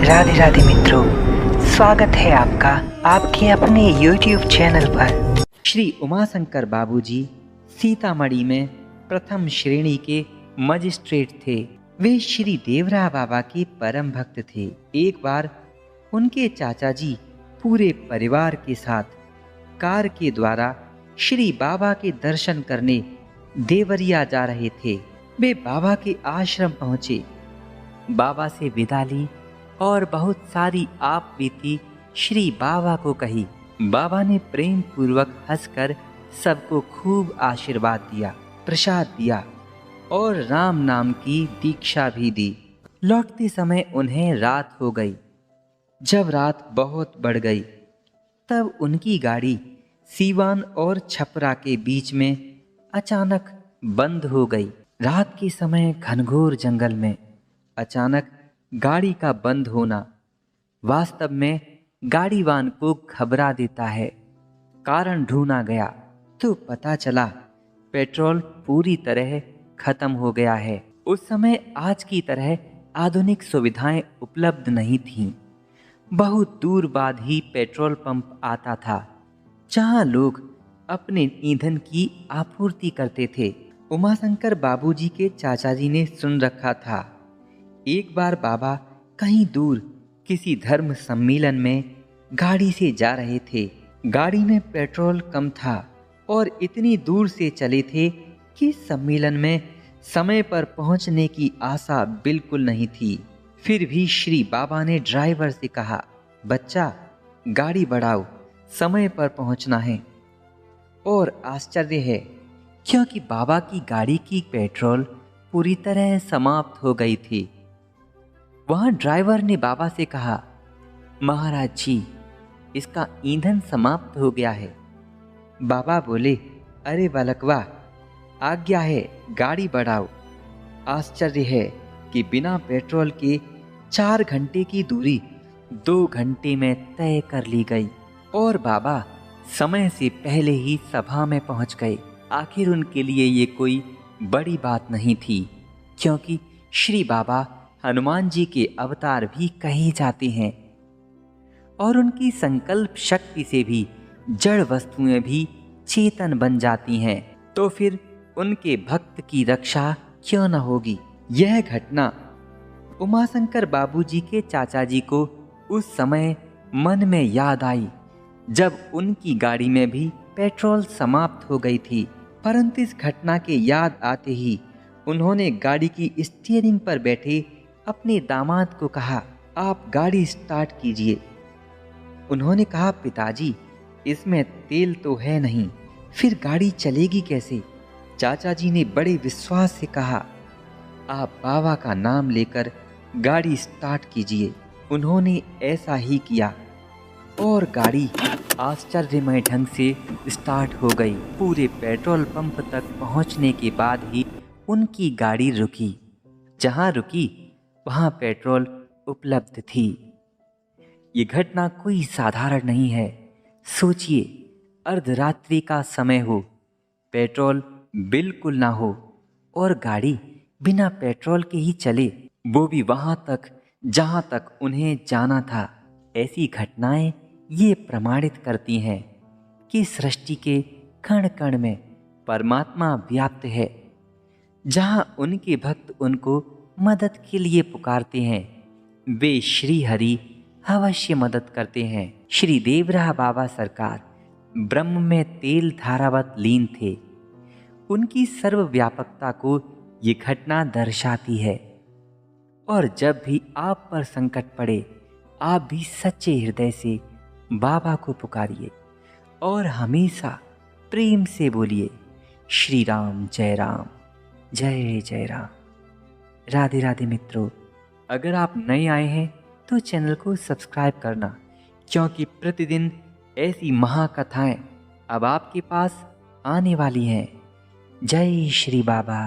राधे राधे मित्रों, स्वागत है आपका आपके अपने YouTube चैनल पर। श्री उमाशंकर बाबूजी सीतामढ़ी में प्रथम श्रेणी के मजिस्ट्रेट थे। वे श्री देवरा बाबा के परम भक्त थे। एक बार उनके चाचा जी पूरे परिवार के साथ कार के द्वारा श्री बाबा के दर्शन करने देवरिया जा रहे थे। वे बाबा के आश्रम पहुंचे, बाबा से विदा ली और बहुत सारी आप बीती श्री बाबा को कही। बाबा ने प्रेम पूर्वक हंसकर सबको खूब आशीर्वाद दिया, प्रसाद दिया और राम नाम की दीक्षा भी दी। लौटते समय उन्हें रात हो गई। जब रात बहुत बढ़ गई तब उनकी गाड़ी सीवान और छपरा के बीच में अचानक बंद हो गई। रात के समय घनघोर जंगल में अचानक गाड़ी का बंद होना वास्तव में गाड़ीवान को घबरा देता है। कारण ढूंढा गया तो पता चला पेट्रोल पूरी तरह खत्म हो गया है। उस समय आज की तरह आधुनिक सुविधाएं उपलब्ध नहीं थीं। बहुत दूर बाद ही पेट्रोल पंप आता था जहां लोग अपने ईंधन की आपूर्ति करते थे। उमाशंकर बाबूजी के चाचा जी ने सुन रखा था, एक बार बाबा कहीं दूर किसी धर्म सम्मेलन में गाड़ी से जा रहे थे। गाड़ी में पेट्रोल कम था और इतनी दूर से चले थे कि सम्मेलन में समय पर पहुंचने की आशा बिल्कुल नहीं थी। फिर भी श्री बाबा ने ड्राइवर से कहा, बच्चा गाड़ी बढ़ाओ, समय पर पहुंचना है। और आश्चर्य है क्योंकि बाबा की गाड़ी की पेट्रोल पूरी तरह समाप्त हो गई थी। वहां ड्राइवर ने बाबा से कहा, महाराज जी इसका ईंधन समाप्त हो गया है। बाबा बोले, अरे बालकवा, आज्ञा है गाड़ी बढ़ाओ। आश्चर्य है कि बिना पेट्रोल के 4 घंटे की दूरी 2 घंटे में तय कर ली गई और बाबा समय से पहले ही सभा में पहुंच गए। आखिर उनके लिए ये कोई बड़ी बात नहीं थी, क्योंकि श्री बाबा हनुमान जी के अवतार भी कहे जाते हैं और उनकी संकल्प शक्ति से भी जड़ वस्तुएं भी चेतन बन जाती हैं। तो फिर उनके भक्त की रक्षा क्यों न होगी। यह घटना उमाशंकर बाबूजी के चाचा जी को उस समय मन में याद आई जब उनकी गाड़ी में भी पेट्रोल समाप्त हो गई थी। परंतु इस घटना के याद आते ही उन्होंने गाड़ी की स्टीयरिंग पर बैठे अपने दामाद को कहा, आप गाड़ी स्टार्ट कीजिए। उन्होंने कहा, पिताजी इसमें तेल तो है नहीं, फिर गाड़ी चलेगी कैसे। चाचा जी ने बड़े विश्वास से कहा, आप बाबा का नाम लेकर गाड़ी स्टार्ट कीजिए। उन्होंने ऐसा ही किया और गाड़ी आश्चर्यमय ढंग से स्टार्ट हो गई। पूरे पेट्रोल पंप तक पहुंचने के बाद ही उनकी गाड़ी रुकी। जहां रुकी वहां पेट्रोल उपलब्ध थी। ये घटना कोई साधारण नहीं है। सोचिए, अर्धरात्रि का समय हो, पेट्रोल बिल्कुल ना हो और गाड़ी बिना पेट्रोल के ही चले, वो भी वहां तक जहां तक उन्हें जाना था। ऐसी घटनाएं ये प्रमाणित करती हैं कि सृष्टि के कण कण में परमात्मा व्याप्त है। जहां उनके भक्त उनको मदद के लिए पुकारते हैं, वे श्री हरि अवश्य मदद करते हैं। श्री देवरा बाबा सरकार ब्रह्म में तेल धारावत लीन थे। उनकी सर्वव्यापकता को ये घटना दर्शाती है। और जब भी आप पर संकट पड़े, आप भी सच्चे हृदय से बाबा को पुकारिए और हमेशा प्रेम से बोलिए, श्री राम जय राम, जय जय राम। राधे राधे मित्रों, अगर आप नए आए हैं तो चैनल को सब्सक्राइब करना, क्योंकि प्रतिदिन ऐसी महाकथाएं अब आपके पास आने वाली हैं। जय श्री बाबा।